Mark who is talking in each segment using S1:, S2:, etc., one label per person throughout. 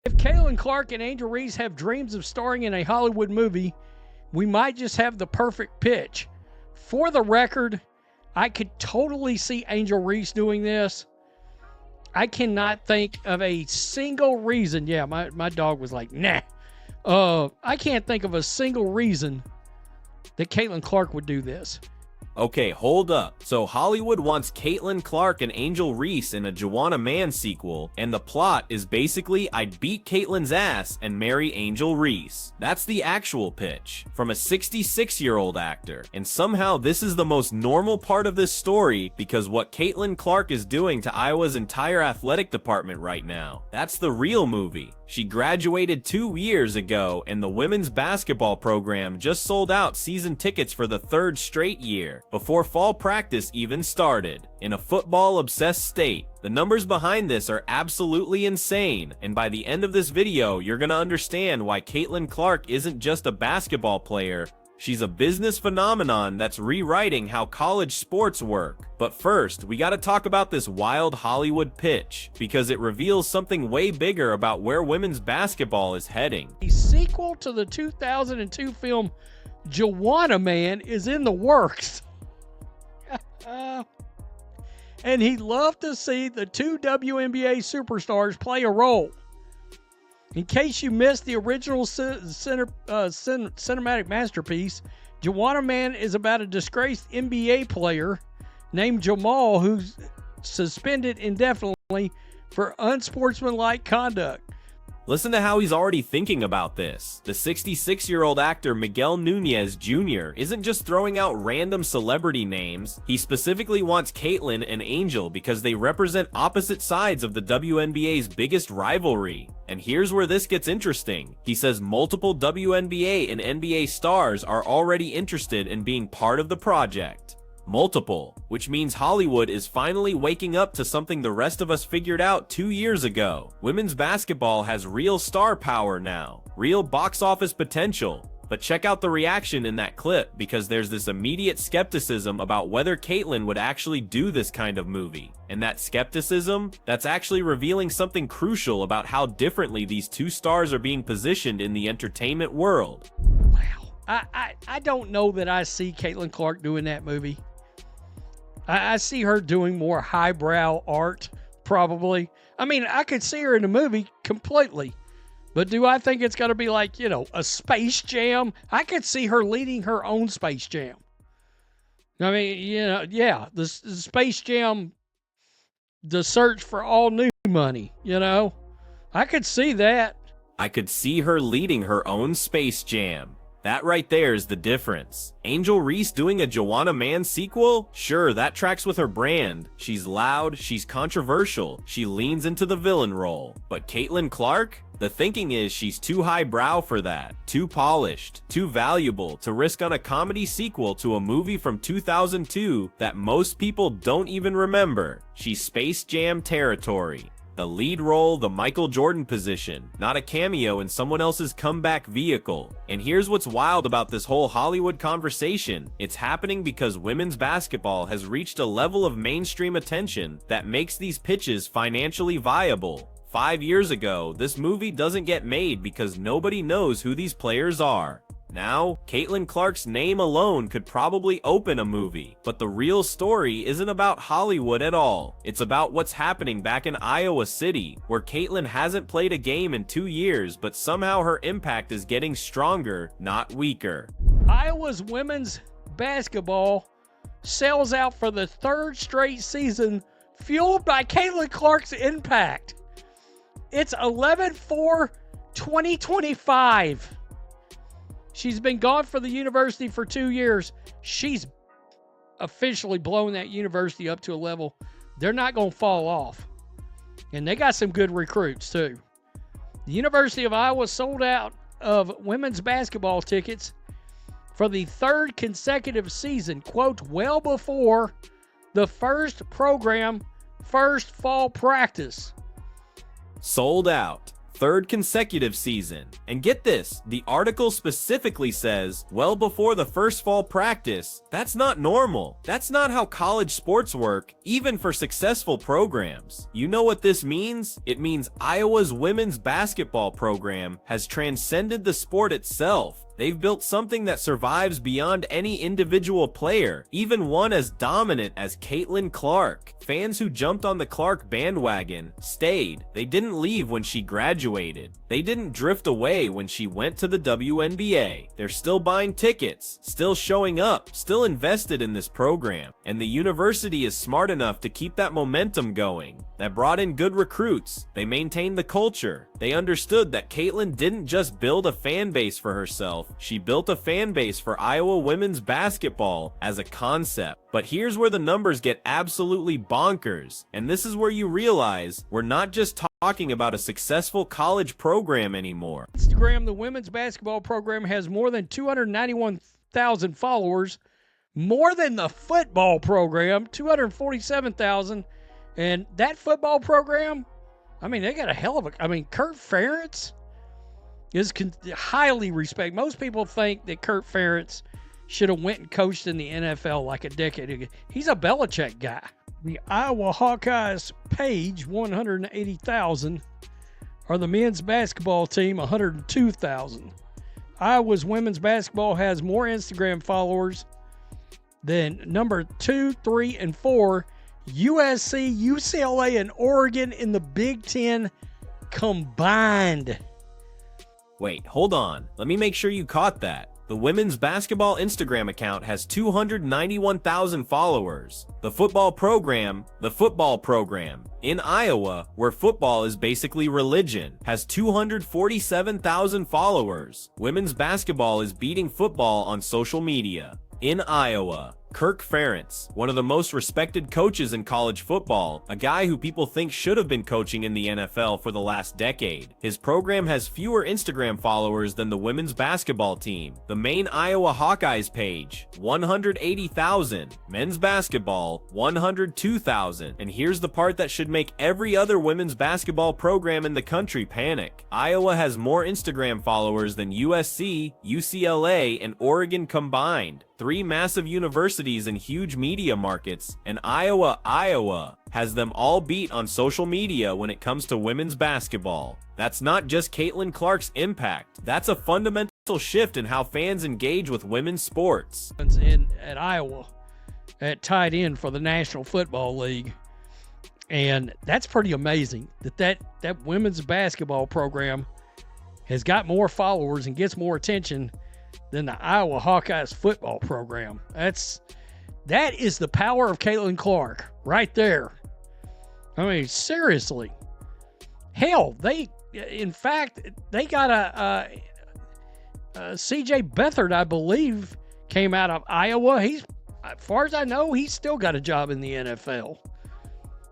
S1: If Caitlin Clark and Angel Reese have dreams of starring in a Hollywood movie, we might just have the perfect pitch. For the record, I could totally see Angel Reese doing this. I cannot think of a single reason. Yeah, my dog was like, nah. I can't think of a single reason that Caitlin Clark would do this.
S2: Okay, hold up. So Hollywood wants Caitlin Clark and Angel Reese in a Juwanna Mann sequel, and the plot is basically I'd beat Caitlin's ass and marry Angel Reese. That's the actual pitch, from a 66-year-old actor. And somehow this is the most normal part of this story because what Caitlin Clark is doing to Iowa's entire athletic department right now. That's the real movie. She graduated 2 years ago, and the women's basketball program just sold out season tickets for the 3rd straight year, before fall practice even started. In a football-obsessed state, the numbers behind this are absolutely insane, and by the end of this video, you're gonna understand why Caitlin Clark isn't just a basketball player. She's a business phenomenon that's rewriting how college sports work. But first, we gotta talk about this wild Hollywood pitch, because it reveals something way bigger about where women's basketball is heading.
S1: A sequel to the 2002 film Juwanna Mann is in the works. And he'd love to see the 2 WNBA superstars play a role. In case you missed the original cinematic masterpiece, Juwanna Mann is about a disgraced NBA player named Jamal who's suspended indefinitely for unsportsmanlike conduct.
S2: Listen to how he's already thinking about this. The 66-year-old actor Miguel Nunez Jr. isn't just throwing out random celebrity names. He specifically wants Caitlin and Angel because they represent opposite sides of the WNBA's biggest rivalry. And here's where this gets interesting. He says multiple WNBA and NBA stars are already interested in being part of the project. Multiple, which means Hollywood is finally waking up to something the rest of us figured out 2 years ago. Women's basketball has real star power now, real box office potential. But check out the reaction in that clip, because there's this immediate skepticism about whether Caitlin would actually do this kind of movie. And that skepticism, that's actually revealing something crucial about how differently these 2 stars are being positioned in the entertainment world.
S1: Wow. I don't know that I see Caitlin Clark doing that movie. I see her doing more highbrow art, probably. I mean, I could see her in the movie completely. But do I think it's going to be like, a Space Jam? I could see her leading her own Space Jam. I mean, yeah, the Space Jam, the search for all new money, I could see that.
S2: I could see her leading her own Space Jam. That right there is the difference. Angel Reese doing a Juwanna Mann sequel? Sure, that tracks with her brand. She's loud, she's controversial, she leans into the villain role. But Caitlin Clark? The thinking is she's too highbrow for that, too polished, too valuable to risk on a comedy sequel to a movie from 2002 that most people don't even remember. She's Space Jam territory. The lead role, the Michael Jordan position, not a cameo in someone else's comeback vehicle. And here's what's wild about this whole Hollywood conversation. It's happening because women's basketball has reached a level of mainstream attention that makes these pitches financially viable. 5 years ago, this movie doesn't get made because nobody knows who these players are. Now, Caitlin Clark's name alone could probably open a movie, but the real story isn't about Hollywood at all. It's about what's happening back in Iowa City, where Caitlin hasn't played a game in 2 years, but somehow her impact is getting stronger, not weaker.
S1: Iowa's women's basketball sells out for the 3rd straight season, fueled by Caitlin Clark's impact. It's 11/4/2025. She's been gone for the university for 2 years. She's officially blown that university up to a level they're not going to fall off. And they got some good recruits, too. The University of Iowa sold out of women's basketball tickets for the 3rd consecutive season, quote, well before the first program, first fall practice.
S2: Sold out. third consecutive season. And get this, the article specifically says, well before the first fall practice, that's not normal. That's not how college sports work, even for successful programs. You know what this means? It means Iowa's women's basketball program has transcended the sport itself. They've built something that survives beyond any individual player, even one as dominant as Caitlin Clark. Fans who jumped on the Clark bandwagon stayed. They didn't leave when she graduated. They didn't drift away when she went to the WNBA. They're still buying tickets, still showing up, still invested in this program. And the university is smart enough to keep that momentum going. That brought in good recruits. They maintained the culture. They understood that Caitlin didn't just build a fan base for herself, she built a fan base for Iowa women's basketball as a concept. But here's where the numbers get absolutely bonkers, and this is where you realize we're not just talking about a successful college program anymore.
S1: Instagram, the women's basketball program has more than 291,000 followers, more than the football program, 247,000. And that football program, I mean, they got a hell of a, I mean, Kurt Ferentz is highly respected. Most people think that Kurt Ferentz should have went and coached in the NFL like a decade ago. He's a Belichick guy. The Iowa Hawkeyes page, 180,000, or the men's basketball team, 102,000. Iowa's women's basketball has more Instagram followers than number 2, 3, and 4, USC, UCLA, and Oregon in the Big Ten combined.
S2: Wait, hold on. Let me make sure you caught that. The women's basketball Instagram account has 291,000 followers. The football program in Iowa, where football is basically religion, has 247,000 followers. Women's basketball is beating football on social media. In Iowa, Kirk Ferentz, one of the most respected coaches in college football, a guy who people think should have been coaching in the NFL for the last decade. His program has fewer Instagram followers than the women's basketball team. The main Iowa Hawkeyes page, 180,000. Men's basketball, 102,000. And here's the part that should make every other women's basketball program in the country panic. Iowa has more Instagram followers than USC, UCLA, and Oregon combined. 3 massive universities and huge media markets, and Iowa has them all beat on social media when it comes to women's basketball. That's not just Caitlin Clark's impact, that's a fundamental shift in how fans engage with women's sports.
S1: At Iowa, at tight end for the National Football League, and that's pretty amazing that women's basketball program has got more followers and gets more attention than the Iowa Hawkeyes football program. That is the power of Caitlin Clark right there. I mean, seriously. Hell, they got a C.J. Beathard, I believe, came out of Iowa. As far as I know, he's still got a job in the NFL.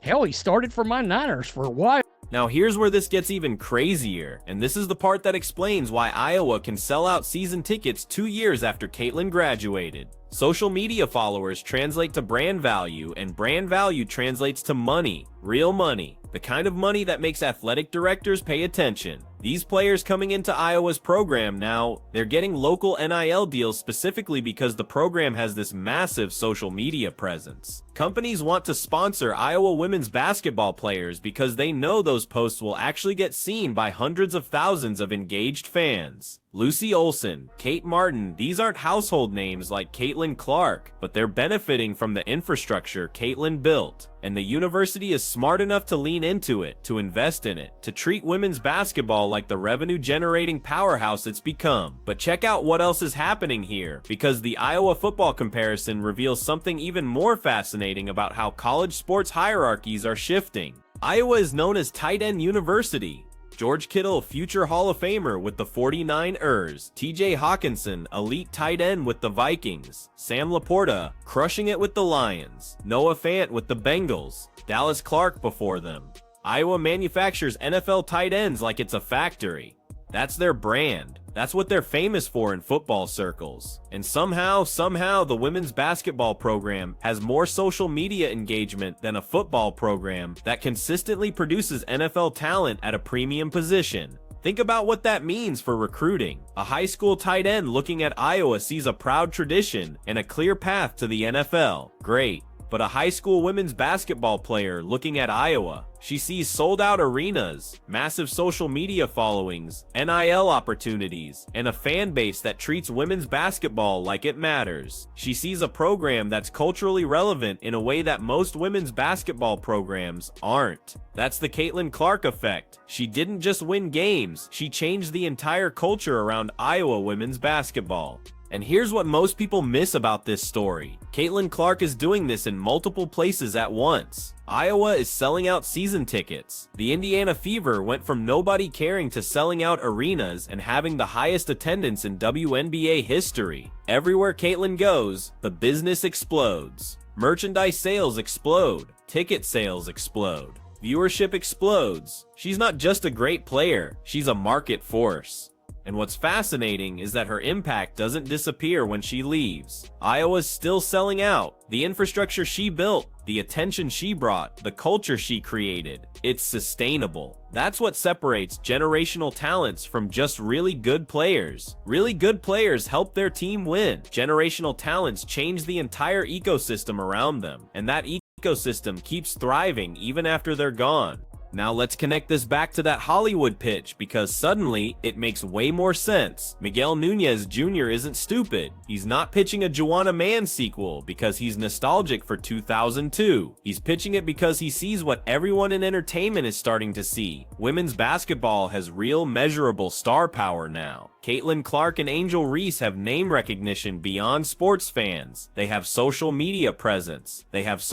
S1: Hell, he started for my Niners for a while.
S2: Now here's where this gets even crazier, and this is the part that explains why Iowa can sell out season tickets 2 years after Caitlin graduated. Social media followers translate to brand value, and brand value translates to money, real money, the kind of money that makes athletic directors pay attention. These players coming into Iowa's program now, they're getting local NIL deals specifically because the program has this massive social media presence. Companies want to sponsor Iowa women's basketball players because they know those posts will actually get seen by hundreds of thousands of engaged fans. Lucy Olson, Kate Martin, these aren't household names like Caitlin Clark, but they're benefiting from the infrastructure Caitlin built. And the university is smart enough to lean into it, to invest in it, to treat women's basketball like the revenue-generating powerhouse it's become. But check out what else is happening here, because the Iowa football comparison reveals something even more fascinating about how college sports hierarchies are shifting. Iowa is known as Tight End University. George Kittle, future Hall of Famer with the 49ers. TJ Hawkinson, elite tight end with the Vikings. Sam Laporta, crushing it with the Lions. Noah Fant with the Bengals. Dallas Clark before them. Iowa manufactures NFL tight ends like it's a factory. That's their brand. That's what they're famous for in football circles. And somehow, the women's basketball program has more social media engagement than a football program that consistently produces NFL talent at a premium position. Think about what that means for recruiting. A high school tight end looking at Iowa sees a proud tradition and a clear path to the NFL. Great. But a high school women's basketball player looking at Iowa, she sees sold-out arenas, massive social media followings, NIL opportunities, and a fan base that treats women's basketball like it matters. She sees a program that's culturally relevant in a way that most women's basketball programs aren't. That's the Caitlin Clark effect. She didn't just win games, she changed the entire culture around Iowa women's basketball. And here's what most people miss about this story. Caitlin Clark is doing this in multiple places at once. Iowa is selling out season tickets. The Indiana Fever went from nobody caring to selling out arenas and having the highest attendance in WNBA history. Everywhere Caitlin goes, the business explodes. Merchandise sales explode. Ticket sales explode. Viewership explodes. She's not just a great player, she's a market force. And what's fascinating is that her impact doesn't disappear when she leaves. Iowa's still selling out. The infrastructure she built, the attention she brought, the culture she created, it's sustainable. That's what separates generational talents from just really good players. Really good players help their team win. Generational talents change the entire ecosystem around them, and that ecosystem keeps thriving even after they're gone. Now let's connect this back to that Hollywood pitch, because suddenly it makes way more sense. Miguel Nunez Jr. isn't stupid. He's not pitching a Juwanna Mann sequel because he's nostalgic for 2002. He's pitching it because he sees what everyone in entertainment is starting to see. Women's basketball has real measurable star power now. Caitlin Clark and Angel Reese have name recognition beyond sports fans. They have social media presence. They have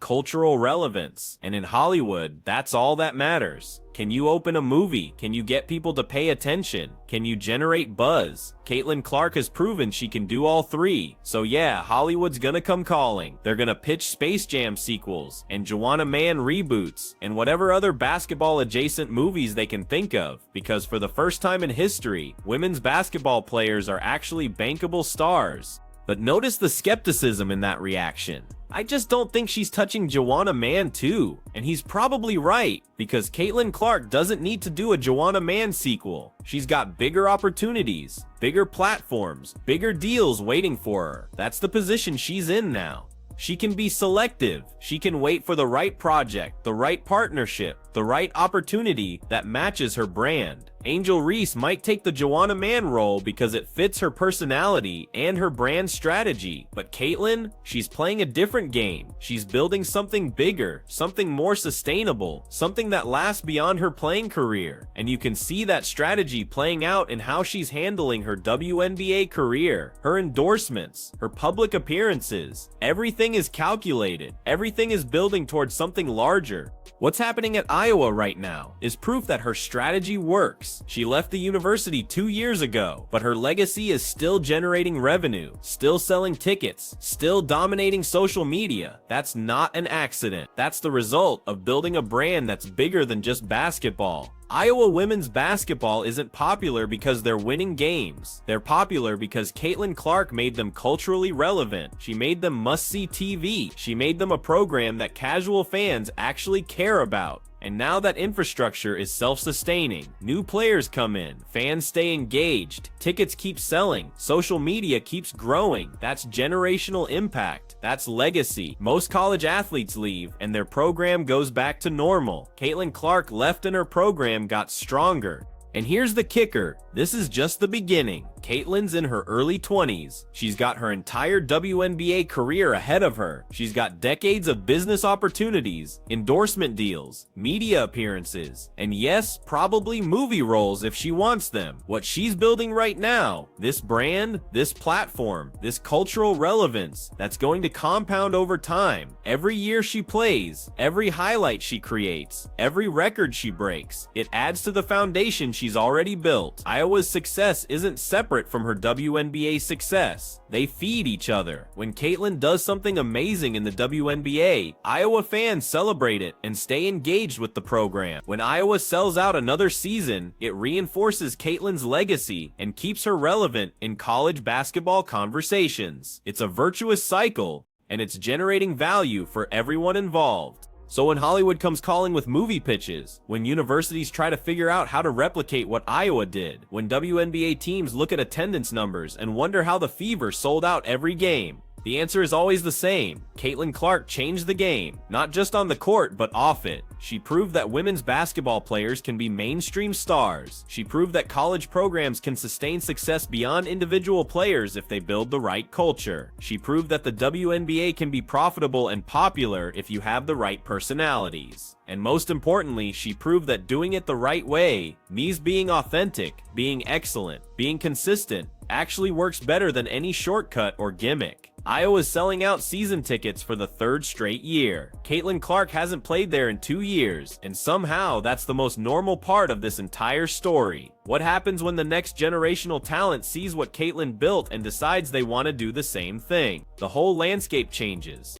S2: cultural relevance. And in Hollywood, that's all that matters. Can you open a movie? Can you get people to pay attention? Can you generate buzz? Caitlin Clark has proven she can do all three. So yeah, Hollywood's gonna come calling. They're gonna pitch Space Jam sequels, and Juwanna Mann reboots, and whatever other basketball adjacent movies they can think of, because for the first time in history, women's basketball players are actually bankable stars. But notice the skepticism in that reaction. I just don't think she's touching Juwanna Mann too. And he's probably right, because Caitlin Clark doesn't need to do a Juwanna Mann sequel. She's got bigger opportunities, bigger platforms, bigger deals waiting for her. That's the position she's in now. She can be selective. She can wait for the right project, the right partnership, the right opportunity that matches her brand. Angel Reese might take the Juwanna Mann role because it fits her personality and her brand strategy. But Caitlin, she's playing a different game. She's building something bigger, something more sustainable, something that lasts beyond her playing career. And you can see that strategy playing out in how she's handling her WNBA career, her endorsements, her public appearances. Everything is calculated. Everything is building towards something larger. What's happening at Iowa right now is proof that her strategy works. She left the university 2 years ago, but her legacy is still generating revenue, still selling tickets, still dominating social media. That's not an accident. That's the result of building a brand that's bigger than just basketball. Iowa women's basketball isn't popular because they're winning games. They're popular because Caitlin Clark made them culturally relevant. She made them must-see TV. She made them a program that casual fans actually care about. And now that infrastructure is self-sustaining, new players come in, fans stay engaged, tickets keep selling, social media keeps growing. That's generational impact. That's legacy. Most college athletes leave, and their program goes back to normal. Caitlin Clark left and her program got stronger. And here's the kicker, this is just the beginning. Caitlin's in her early 20s. She's got her entire WNBA career ahead of her. She's got decades of business opportunities, endorsement deals, media appearances, and yes, probably movie roles if she wants them. What she's building right now, this brand, this platform, this cultural relevance, that's going to compound over time. Every year she plays, every highlight she creates, every record she breaks, it adds to the foundation she's already built. Iowa's success isn't separate separate from her WNBA success. They feed each other. When Caitlyn does something amazing in the WNBA, Iowa fans celebrate it and stay engaged with the program. When Iowa sells out another season, it reinforces Caitlyn's legacy and keeps her relevant in college basketball conversations. It's a virtuous cycle, and it's generating value for everyone involved. So when Hollywood comes calling with movie pitches, when universities try to figure out how to replicate what Iowa did, when WNBA teams look at attendance numbers and wonder how the Fever sold out every game, the answer is always the same. Caitlin Clark changed the game, not just on the court, but off it. She proved that women's basketball players can be mainstream stars. She proved that college programs can sustain success beyond individual players if they build the right culture. She proved that the WNBA can be profitable and popular if you have the right personalities. And most importantly, she proved that doing it the right way means being authentic, being excellent, being consistent, actually works better than any shortcut or gimmick. Iowa's selling out season tickets for the third straight year. Caitlin Clark hasn't played there in 2 years, and somehow that's the most normal part of this entire story. What happens when the next generational talent sees what Caitlin built and decides they want to do the same thing? The whole landscape changes.